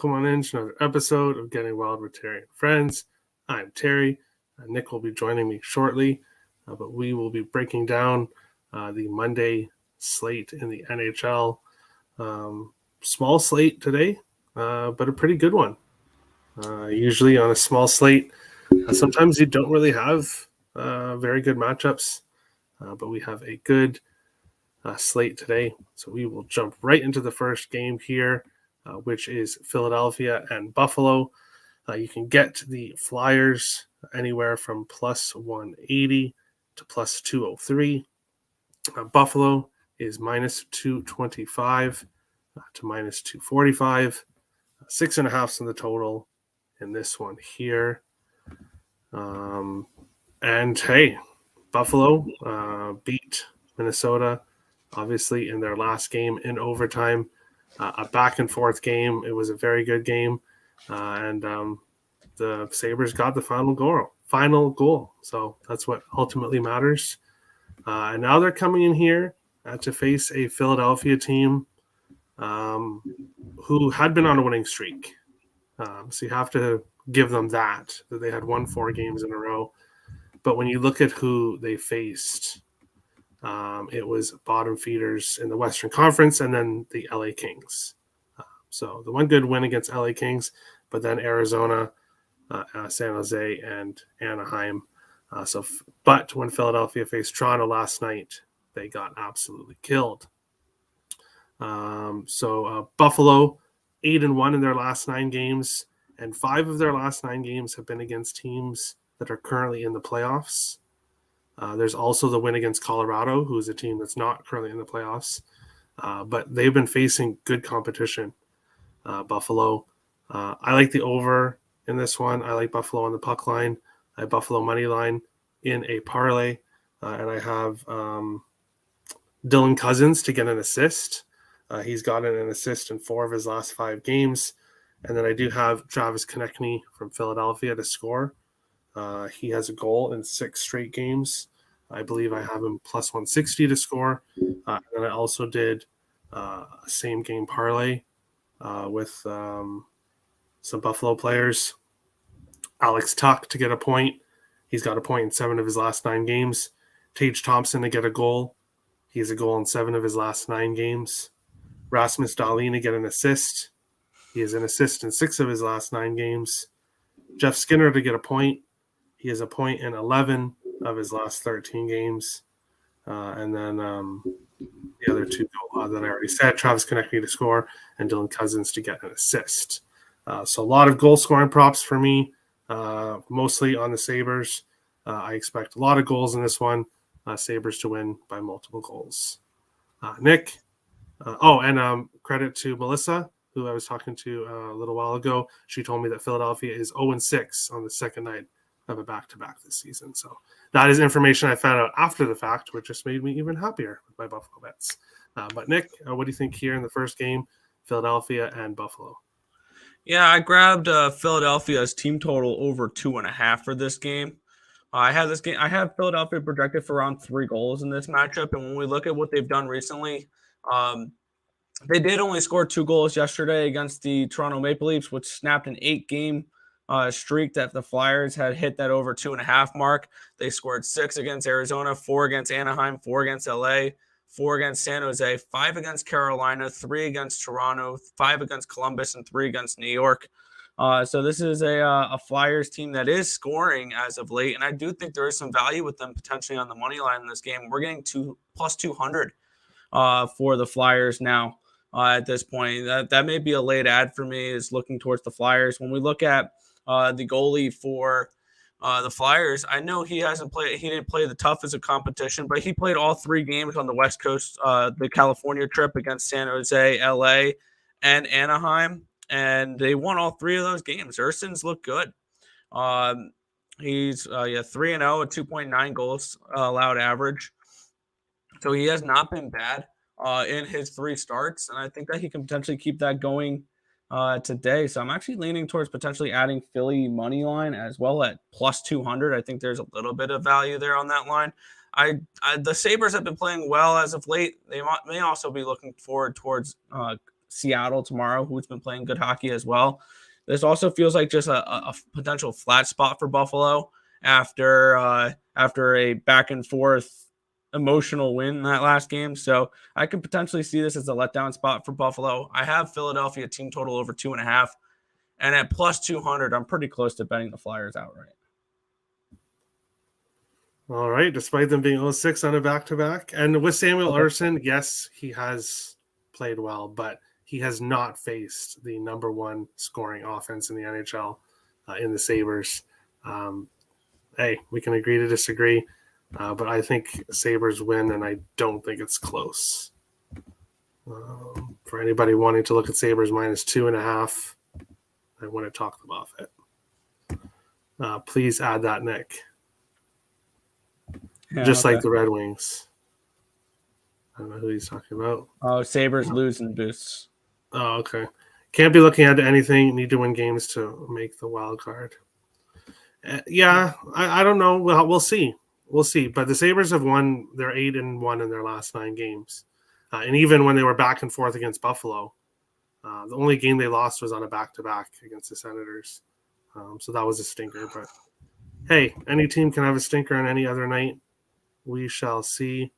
welcome on in to another episode of Getting Wild with Terry and Friends. I'm Terry. Nick will be joining me shortly, but we will be breaking down the Monday slate in the NHL. Small slate today, but a pretty good one. Usually on a small slate, sometimes you don't really have very good matchups, but we have a good slate today. So we will jump right into the first game here, which is Philadelphia and Buffalo. You can get the Flyers anywhere from plus 180 to plus 203. Buffalo is minus 225 to minus 245. 6.5 in the total in this one here. And hey, Buffalo beat Minnesota, obviously, in their last game in overtime. A back and forth game. It was a very good game. And the Sabres got the final goal. So that's what ultimately matters. And now they're coming in here to face a Philadelphia team who had been on a winning streak. So you have to give them that they had won 4 games in a row. But when you look at who they faced, it was bottom feeders in the Western Conference and then the LA Kings. So the one good win against LA Kings, but then Arizona, San Jose, and Anaheim. But when Philadelphia faced Toronto last night, they got absolutely killed. Buffalo 8-1 in their last 9 games, and 5 of their last 9 games have been against teams that are currently in the playoffs. There's also the win against Colorado, who is a team that's not currently in the playoffs, but they've been facing good competition. Buffalo. I like the over in this one. I like Buffalo on the puck line. I have Buffalo money line in a parlay, and I have Dylan Cousins to get an assist. He's gotten an assist in 4 of his last 5 games. And then I do have Travis Konechny from Philadelphia to score. He has a goal in 6 straight games. I believe I have him plus 160 to score. And then I also did a same game parlay with some Buffalo players. Alex Tuch to get a point. He's got a point in 7 of his last 9 games. Tage Thompson to get a goal. He has a goal in 7 of his last 9 games. Rasmus Dahlin to get an assist. He has an assist in 6 of his last 9 games. Jeff Skinner to get a point. He has a point in 11 of his last 13 games. And then the other 2 that I already said, Travis Konechny to score and Dylan Cousins to get an assist. So a lot of goal scoring props for me, mostly on the Sabres. I expect a lot of goals in this one. Sabres to win by multiple goals. Nick. Credit to Melissa, who I was talking to a little while ago. She told me that Philadelphia is 0-6 on the second night of a back-to-back this season. So that is information I found out after the fact, which just made me even happier with my Buffalo bets. But Nick, what do you think here in the first game, Philadelphia and Buffalo? Yeah, I grabbed Philadelphia's team total over 2.5 for this game. I have Philadelphia projected for around 3 goals in this matchup, and when we look at what they've done recently, they did only score 2 goals yesterday against the Toronto Maple Leafs, which snapped an 8-game streak that the Flyers had hit that over 2.5 mark. They scored 6 against Arizona, 4 against Anaheim, 4 against LA, 4 against San Jose, 5 against Carolina, 3 against Toronto, 5 against Columbus, and 3 against New York. So this is a Flyers team that is scoring as of late, and I do think there is some value with them potentially on the money line in this game. We're getting plus 200 for the Flyers now at this point. That may be a late ad for me, is looking towards the Flyers. When we look at the goalie for the Flyers, I know he didn't play the toughest of competition, but he played all 3 games on the West Coast, the California trip against San Jose, LA, and Anaheim, and they won all 3 of those games. Erson's looked good. He's 3-0 at 2.9 goals allowed average. So he has not been bad in his 3 starts, and I think that he can potentially keep that going today. So I'm actually leaning towards potentially adding Philly money line as well at plus 200. I think there's a little bit of value there on that line. The Sabres have been playing well as of late. They may also be looking forward towards Seattle tomorrow, who's been playing good hockey as well. This also feels like just a potential flat spot for Buffalo after a back and forth emotional win in that last game. So I can potentially see this as a letdown spot for Buffalo. I have Philadelphia team total over 2.5, and at plus 200, I'm pretty close to betting the Flyers outright. All right, despite them being 0-6 on a back-to-back. And with Samuel Ersson, yes, he has played well, but he has not faced the number one scoring offense in the NHL in the Sabres. Hey, we can agree to disagree, but I think Sabres win, and I don't think it's close. For anybody wanting to look at Sabres minus 2.5, I want to talk them off it. Please add that, Nick. Yeah, just like the Red Wings. I don't know who he's talking about. Oh, Sabres lose and boosts. Oh, okay. Can't be looking at anything. Need to win games to make the wild card. Yeah, I don't know. Well, we'll see. We'll see. But the Sabres have won. They're 8-1 in their last 9 games. And even when they were back and forth against Buffalo, the only game they lost was on a back-to-back against the Senators. So that was a stinker. But hey, any team can have a stinker on any other night. We shall see.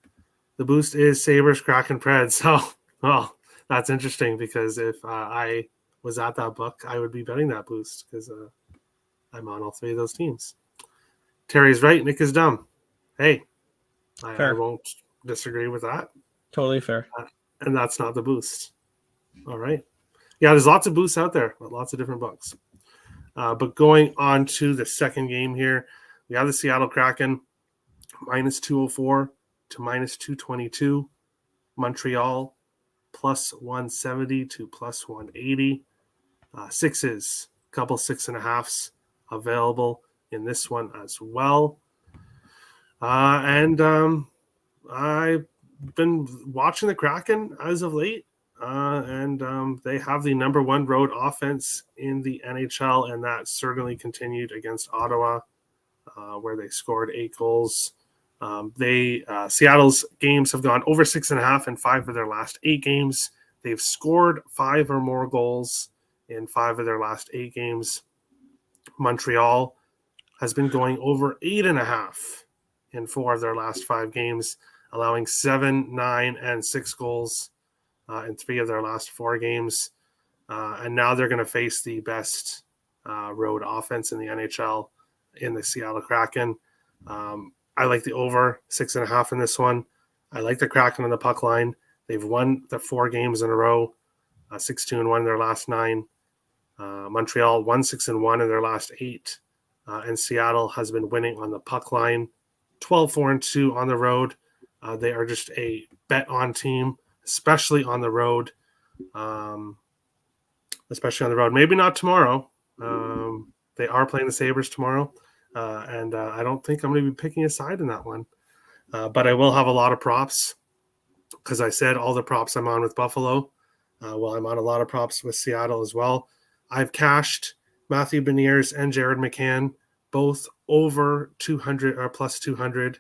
The boost is Sabres, Kraken, Preds. So, well, that's interesting because if I was at that book, I would be betting that boost because I'm on all 3 of those teams. Terry's right. Nick is dumb. Hey, I won't disagree with that. Totally fair. And that's not the boost. All right. Yeah, there's lots of boosts out there, lots of different books. But going on to the second game here, we have the Seattle Kraken minus 204 to minus 222. Montreal plus 170 to plus 180. Sixes, couple 6.5s available in this one as well. And I've been watching the Kraken as of late. And they have the number 1 road offense in the NHL, and that certainly continued against Ottawa, where they scored 8 goals. Seattle's games have gone over 6.5 in 5 of their last 8 games. They've scored 5 or more goals in 5 of their last 8 games. Montreal has been going over 8.5 in 4 of their last 5 games, allowing 7, 9, and 6 goals in 3 of their last 4 games. And now they're going to face the best road offense in the NHL in the Seattle Kraken. I like the over 6.5 in this one. I like the Kraken on the puck line. They've won the 4 games in a row, 6-2-1 in their last 9. Montreal 1-6-1 in their last 8. And Seattle has been winning on the puck line, 12-4-2 on the road. They are just a bet-on team, especially on the road. Maybe not tomorrow. They are playing the Sabres tomorrow. And I don't think I'm going to be picking a side in that one. But I will have a lot of props because I said all the props I'm on with Buffalo. I'm on a lot of props with Seattle as well. I've cashed Matthew Beniers and Jared McCann, both over 200 or plus 200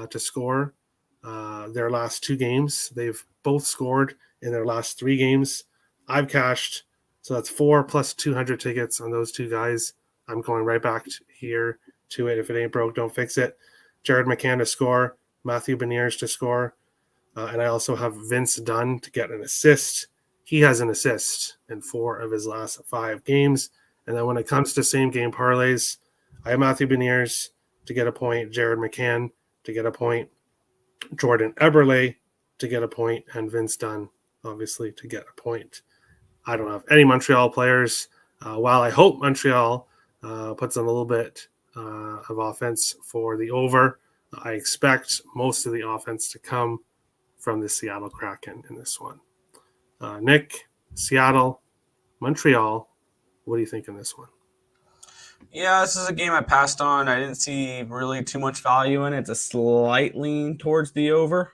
to score their last 2 games. They've both scored in their last 3 games. I've cashed, so that's 4 plus 200 tickets on those 2 guys. I'm going right back here to it. If it ain't broke, don't fix it. Jared McCann to score, Matthew Beniers to score, and I also have Vince Dunn to get an assist. He has an assist in 4 of his last 5 games. And then when it comes to same game parlays, I have Matthew Beniers to get a point, Jared McCann to get a point, Jordan Eberle to get a point, and Vince Dunn, obviously, to get a point. I don't have any Montreal players. While I hope Montreal puts on a little bit of offense for the over, I expect most of the offense to come from the Seattle Kraken in this one. Nick, Seattle, Montreal, what do you think in this one? Yeah, this is a game I passed on. I didn't see really too much value in it. It's a slight lean towards the over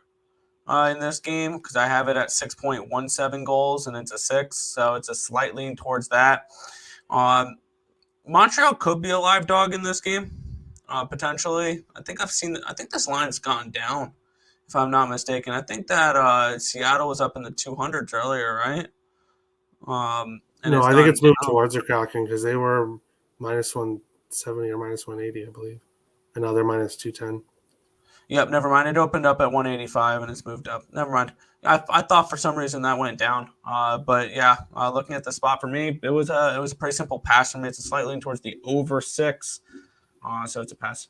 in this game because I have it at 6.17 goals and it's a 6, so it's a slight lean towards that. Montreal could be a live dog in this game, potentially. I think this line's gone down, if I'm not mistaken. I think that Seattle was up in the 200s earlier, right? And No, it's I think done. it's moved towards the Kraken because they were minus 170 or minus 180, I believe. And now they're minus 210. Yep, never mind. It opened up at 185 and it's moved up. Never mind. I thought for some reason that went down. But yeah, looking at the spot for me, it was a pretty simple pass for me. It's slightly towards the over 6. So it's a pass.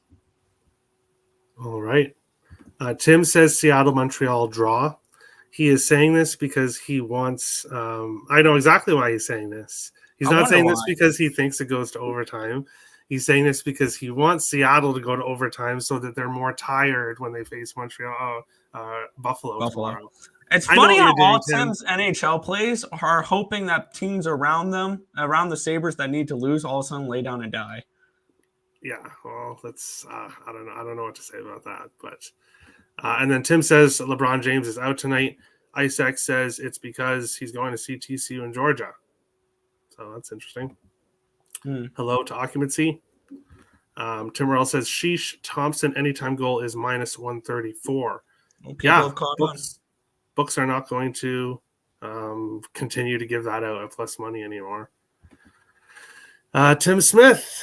All right. Tim says Seattle Montreal draw. He is saying this because he wants. I know exactly why he's saying this. He's not saying this because he thinks it goes to overtime. He's saying this because he wants Seattle to go to overtime so that they're more tired when they face Buffalo tomorrow. It's funny how all Tim's NHL plays are hoping that teams around them, around the Sabres that need to lose, all of a sudden lay down and die. Yeah, well, that's I don't know what to say about that, but and then Tim says LeBron James is out tonight. IceX says it's because he's going to see TCU in Georgia. So that's interesting. Hello to occupancy. Tim Morrell says sheesh, Thompson anytime goal is minus 134. Yeah, books are not going to continue to give that out at plus money anymore. Tim Smith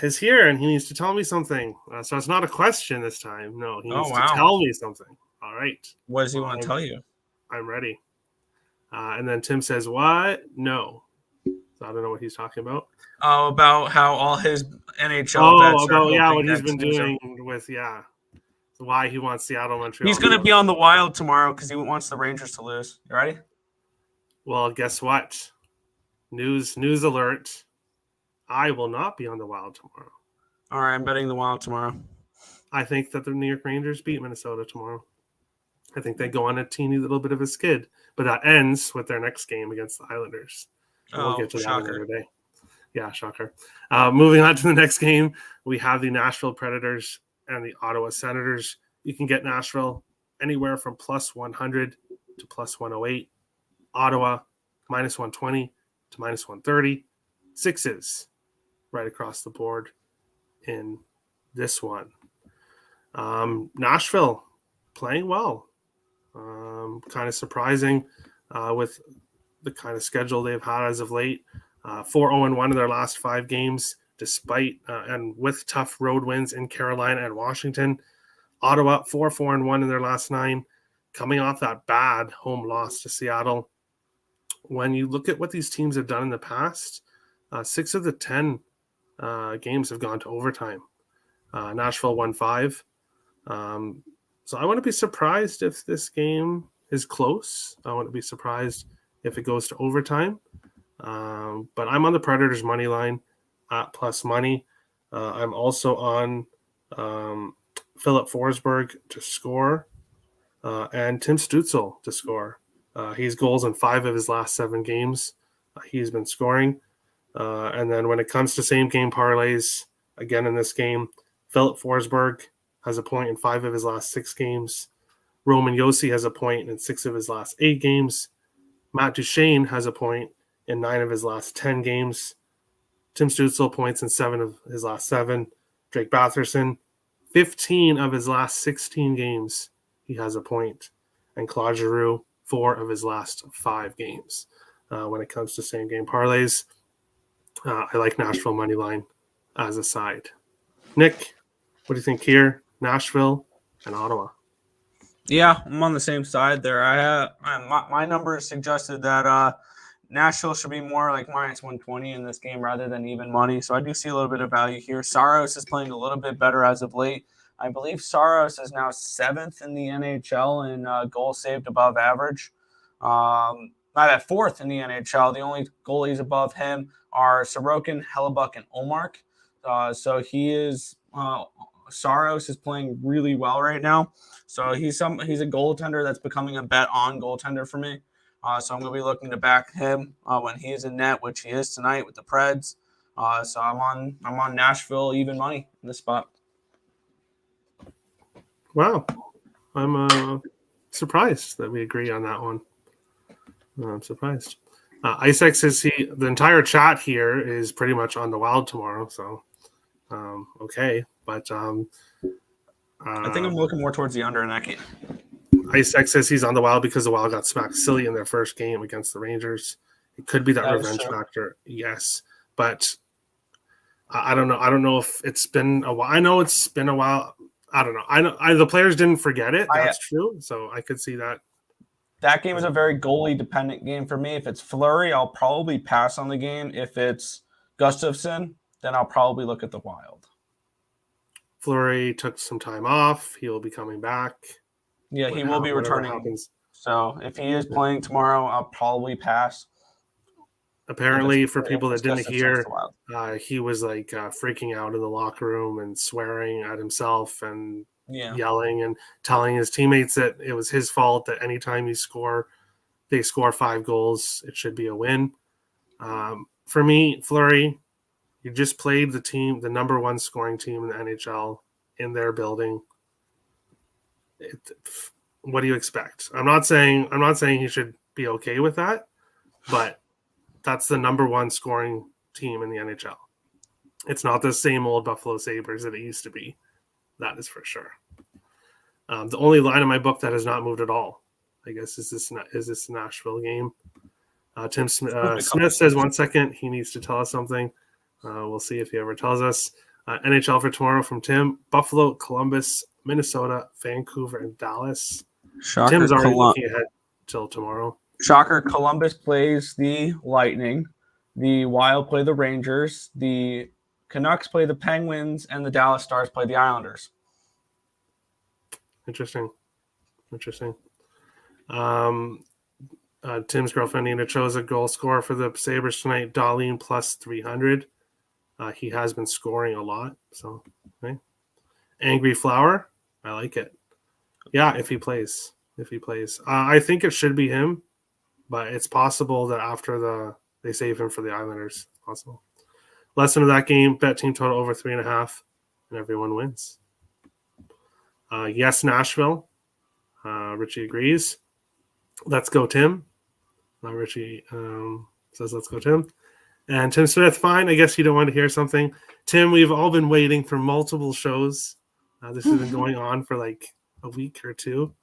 is here, and he needs to tell me something. So it's not a question this time. No, he needs to tell me something. All right. What does he want to tell you? I'm ready. And then Tim says, what? No. So I don't know what he's talking about. Oh, about how all his NHL bets are what he's been doing with, why he wants Seattle, Montreal. He's going to be on the Wild tomorrow because he wants the Rangers to lose. You ready? Well, guess what? News alert. I will not be on the Wild tomorrow. All right, I'm betting the Wild tomorrow. I think that the New York Rangers beat Minnesota tomorrow. I think they go on a teeny little bit of a skid, but that ends with their next game against the Islanders. We'll get to that another day. Yeah, shocker. Moving on to the next game, we have the Nashville Predators and the Ottawa Senators. You can get Nashville anywhere from plus 100 to plus 108. Ottawa, minus 120 to minus 130. Sixes right across the board in this one. Nashville playing well. Kind of surprising with the kind of schedule they've had as of late. 4-0-1 in their last 5 games, despite and with tough road wins in Carolina and Washington. Ottawa 4-4-1 in their last 9, coming off that bad home loss to Seattle. When you look at what these teams have done in the past, 6 of the 10 games have gone to overtime. Nashville won 5. So I wouldn't be surprised if this game is close. I wouldn't be surprised if it goes to overtime. But I'm on the Predators money line at plus money. I'm also on Philip Forsberg to score and Tim Stützle to score. He's goals in 5 of his last 7 games. He's been scoring. And then when it comes to same game parlays, again in this game, Philip Forsberg has a point in 5 of his last 6 games. Roman Josi has a point in 6 of his last 8 games. Matt Duchene has a point in 9 of his last 10 games. Tim Stützle points in 7 of his last 7. Drake Batherson, 15 of his last 16 games, he has a point. And Claude Giroux, 4 of his last 5 games. When it comes to same game parlays, I like Nashville money line as a side. Nick, what do you think here? Nashville and Ottawa. Yeah, I'm on the same side there. My numbers suggested that Nashville should be more like minus 120 in this game rather than even money. So I do see a little bit of value here. Saros is playing a little bit better as of late. I believe Saros is now 7th in the NHL in goals saved above average. Not at 4th in the NHL. The only goalies above him are Sorokin, Hellebuck, and Ullmark. So he is Saros is playing really well right now. So he's a goaltender that's becoming a bet on goaltender for me. So I'm going to be looking to back him when he is in net, which he is tonight with the Preds. So I'm on Nashville even money in this spot. Wow, I'm surprised that we agree on that one. I'm surprised. Isaac says the entire chat here is pretty much on the Wild tomorrow. So okay, but I think I'm looking more towards the under in that game. Isaac says he's on the Wild because the Wild got smacked silly in their first game against the Rangers. It could be that That is revenge true. factor, yes. But I don't know. I don't know if it's been a while. I know it's been a while. I don't know. The players didn't forget it. That's true. So I could see that. That game is a very goalie dependent game for me. If it's Fleury, I'll probably pass on the game. If it's Gustafsson, then I'll probably look at the Wild. Fleury took some time off. He will be coming back. Yeah, he will be returning. Happens. So if he is playing tomorrow, I'll probably pass. Apparently, for people that didn't hear, he was like freaking out in the locker room and swearing at himself and yelling and telling his teammates that it was his fault, that anytime they score 5 goals, it should be a win. For me, Fleury, you just played the number one scoring team in the NHL in their building. What do you expect? I'm not saying he should be okay with that, but that's the number one scoring team in the NHL. It's not the same old Buffalo Sabres that it used to be. That is for sure. The only line in my book that has not moved at all, I guess, is this Nashville game. Tim Smith says 1 second. He needs to tell us something. We'll see if he ever tells us. NHL for tomorrow from Tim. Buffalo, Columbus, Minnesota, Vancouver, and Dallas. Shocker, Tim's already looking ahead till tomorrow. Shocker, Columbus plays the Lightning. The Wild play the Rangers. The Canucks play the Penguins. And the Dallas Stars play the Islanders. Interesting. Tim's girlfriend Nina chose a goal scorer for the Sabres tonight. Darlene plus 300. He has been scoring a lot. So, okay. Angry Flower. I like it. Yeah, if he plays. I think it should be him, but it's possible that after they save him for the Islanders. Possible. Lesson of that game, bet team total over 3.5, and everyone wins. Yes, Nashville. Richie agrees. Let's go, Tim. Richie says, let's go, Tim. And Tim Smith, fine. I guess you don't want to hear something. Tim, we've all been waiting for multiple shows. This has been going on for like a week or two.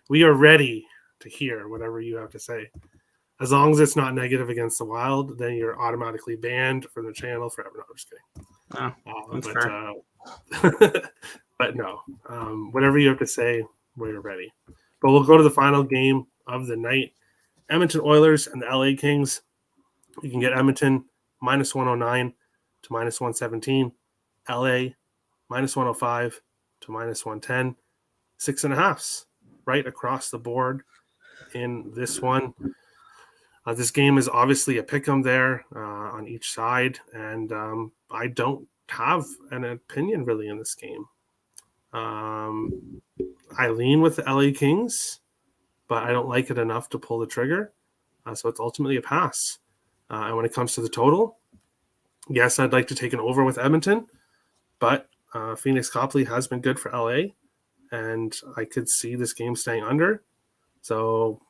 We are ready to hear whatever you have to say. As long as it's not negative against the Wild, then you're automatically banned from the channel forever. No, I'm just kidding. That's fair. But no, whatever you have to say, we're ready. But we'll go to the final game of the night. Edmonton Oilers and the LA Kings. You can get Edmonton minus 109 to minus 117. LA minus 105 to minus 110. 6.5s right across the board in this one. This game is obviously a pick'em there on each side, and I don't have an opinion really in this game. I lean with the LA Kings, but I don't like it enough to pull the trigger. So it's ultimately a pass. And when it comes to the total, yes, I'd like to take an over with Edmonton, but Phoenix Copley has been good for LA, and I could see this game staying under. So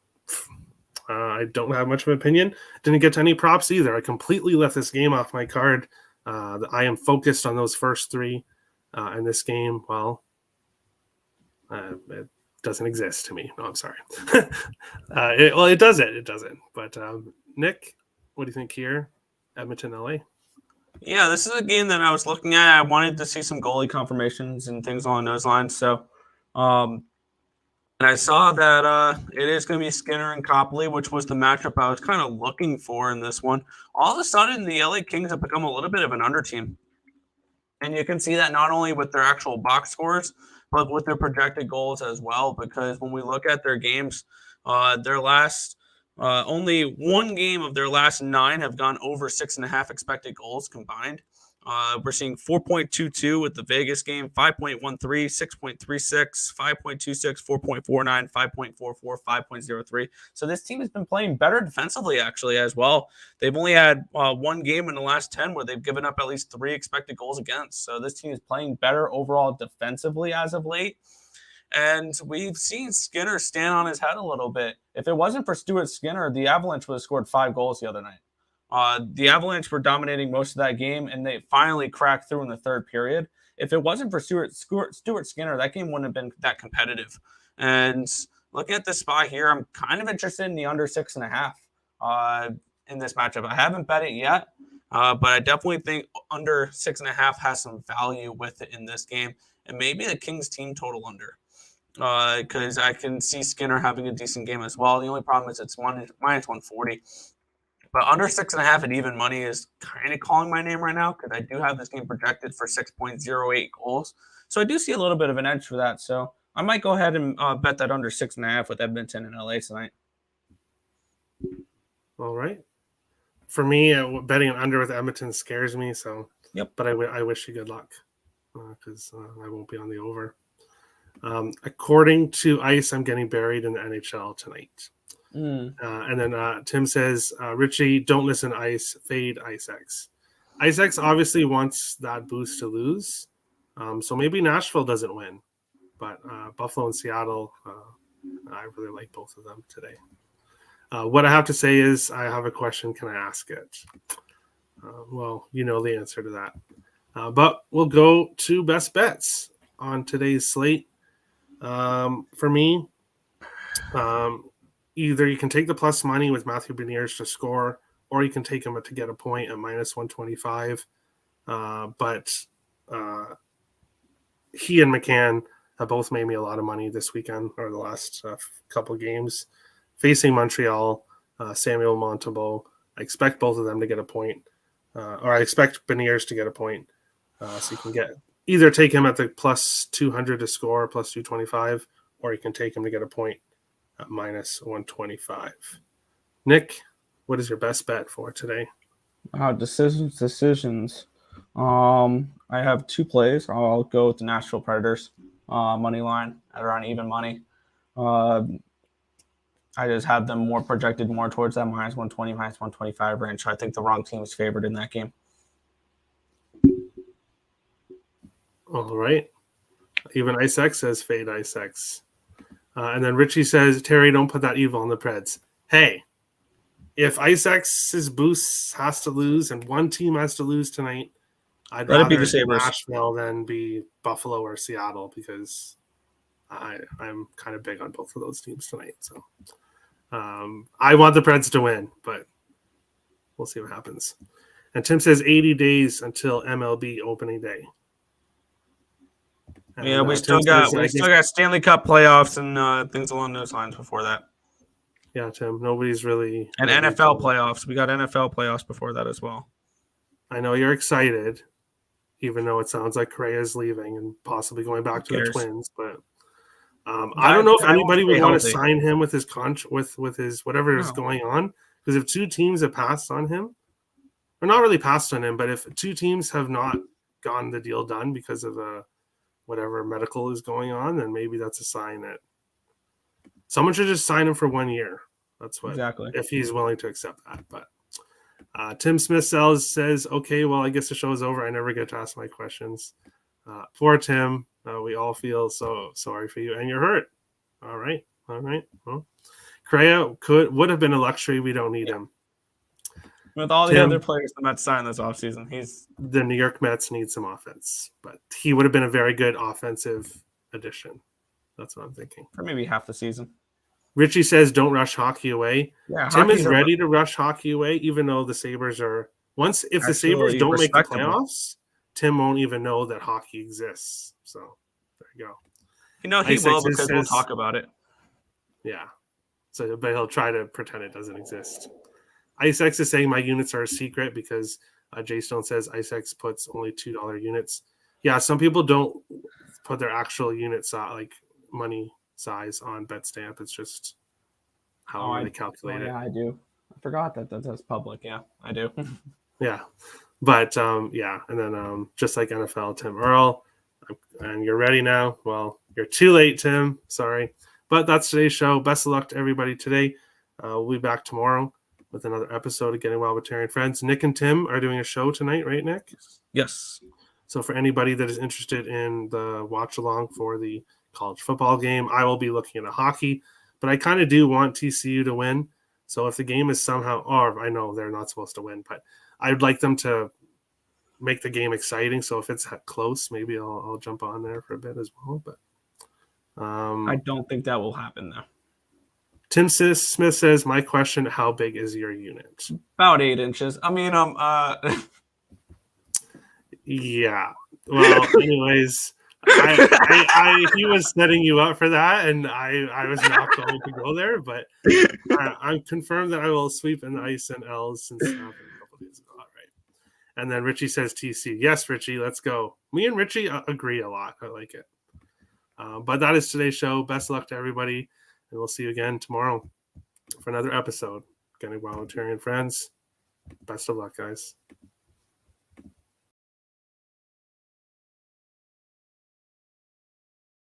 I don't have much of an opinion. Didn't get to any props either. I completely left this game off my card. I am focused on those first three. And this game, well, it doesn't exist to me. No, I'm sorry. It doesn't. It doesn't. But Nick, what do you think here? Edmonton, LA? Yeah, this is a game that I was looking at. I wanted to see some goalie confirmations and things along those lines. So, and I saw that it is going to be Skinner and Copley, which was the matchup I was kind of looking for in this one. All of a sudden, the LA Kings have become a little bit of an under team. And you can see that not only with their actual box scores, but with their projected goals as well. Because when we look at their games, their last only one game of their last 9 have gone over 6.5 expected goals combined. We're seeing 4.22 with the Vegas game, 5.13, 6.36, 5.26, 4.49, 5.44, 5.03. So this team has been playing better defensively, actually, as well. They've only had one game in the last 10 where they've given up at least 3 expected goals against. So this team is playing better overall defensively as of late. And we've seen Skinner stand on his head a little bit. If it wasn't for Stuart Skinner, the Avalanche would have scored 5 goals the other night. The Avalanche were dominating most of that game, and they finally cracked through in the third period. If it wasn't for Stuart Skinner, that game wouldn't have been that competitive. And looking at the spot here, I'm kind of interested in the under 6.5. in this matchup. I haven't bet it yet, but I definitely think under 6.5 has some value with it in this game, and maybe the Kings team total under. Because I can see Skinner having a decent game as well. The only problem is it's minus 140. But under 6.5 at even money is kind of calling my name right now because I do have this game projected for 6.08 goals. So I do see a little bit of an edge for that. So I might go ahead and bet that under 6.5 with Edmonton and LA tonight. All right. For me, betting an under with Edmonton scares me. So, yep. But I wish you good luck because I won't be on the over. According to Ice, I'm getting buried in the NHL tonight. And then Tim says, Richie, don't listen to Ice, fade IceX. IceX obviously wants that boost to lose. So maybe Nashville doesn't win. But Buffalo and Seattle, I really like both of them today. What I have to say is I have a question. Can I ask it? Well, you know the answer to that. But we'll go to best bets on today's slate. For me, either you can take the plus money with Matthew Beniers to score, or you can take him to get a point at minus 125. But he and McCann have both made me a lot of money this weekend or the last couple games. Facing Montreal, Samuel Montembeault, I expect both of them to get a point, or I expect Beniers to get a point. So you can either take him at the plus 200 to score, plus 225, or you can take him to get a point at minus 125. Nick, what is your best bet for today? Decisions. I have two plays. I'll go with the Nashville Predators money line at around even money. I just have them more projected more towards that minus 120, minus 125 range. So I think the wrong team is favored in that game. All right. Even IceX says fade IceX. And then Richie says, Terry, don't put that evil on the Preds. Hey, if IceX's boost has to lose and one team has to lose tonight, I'd rather be the Sabres. Nashville than be Buffalo or Seattle because I'm kind of big on both of those teams tonight. So I want the Preds to win, but we'll see what happens. And Tim says 80 days until MLB opening day. And, yeah, we still got Stanley Cup playoffs and things along those lines before that. Yeah, Tim. Nobody's really NFL playoffs. We got NFL playoffs before that as well. I know you're excited, even though it sounds like Correa's leaving and possibly going back to the Twins. But I don't know if anybody would want to sign him with his with his whatever is going on. Because if two teams have passed on him, or not really passed on him, but if two teams have not gotten the deal done because of whatever medical is going on, then maybe that's a sign that someone should just sign him for 1 year. That's what exactly if he's willing to accept that. But Tim Smith says, okay, well, I guess the show is over. I never get to ask my questions. Poor Tim. We all feel so sorry for you, and you're hurt. All right. Well, Correa would have been a luxury. We don't need him. With all the other players the Mets signed this offseason, the New York Mets need some offense, but he would have been a very good offensive addition. That's what I'm thinking. For maybe half the season. Richie says, don't rush hockey away. Yeah, Tim is ready to rush hockey away, even though the Sabres are – if the Sabres don't make the playoffs, Tim won't even know that hockey exists. So there you go. He will because we'll talk about it. Yeah. So, but he'll try to pretend it doesn't exist. IceX is saying my units are a secret because Jay Stone says IceX puts only $2 units. Yeah, some people don't put their actual unit like money size on BetStamp. It's just how they calculate it. Yeah, I do. I forgot that's public. Yeah, I do. Yeah, but yeah, and then just like NFL, Tim Earl, and you're ready now. Well, you're too late, Tim. Sorry, but that's today's show. Best of luck to everybody today. We'll be back tomorrow with another episode of Getting Well with Terry and Friends. Nick and Tim are doing a show tonight, right, Nick? Yes. So for anybody that is interested in the watch along for the college football game, I will be looking at hockey, but I kind of do want TCU to win. So if the game is somehow, I know they're not supposed to win, but I would like them to make the game exciting. So if it's close, maybe I'll jump on there for a bit as well. But I don't think that will happen though. Tim Smith says, my question, how big is your unit? About 8 inches. I mean, Yeah. Well, anyways, he was setting you up for that, and I was not going to go there, but I'm confirmed that I will sweep in the ice and L's since it happened a couple days ago. All right. And then Richie says TC. Yes, Richie, let's go. Me and Richie agree a lot. I like it. But that is today's show. Best of luck to everybody, and we'll see you again tomorrow for another episode. Getting Volunteering Friends. Best of luck, guys.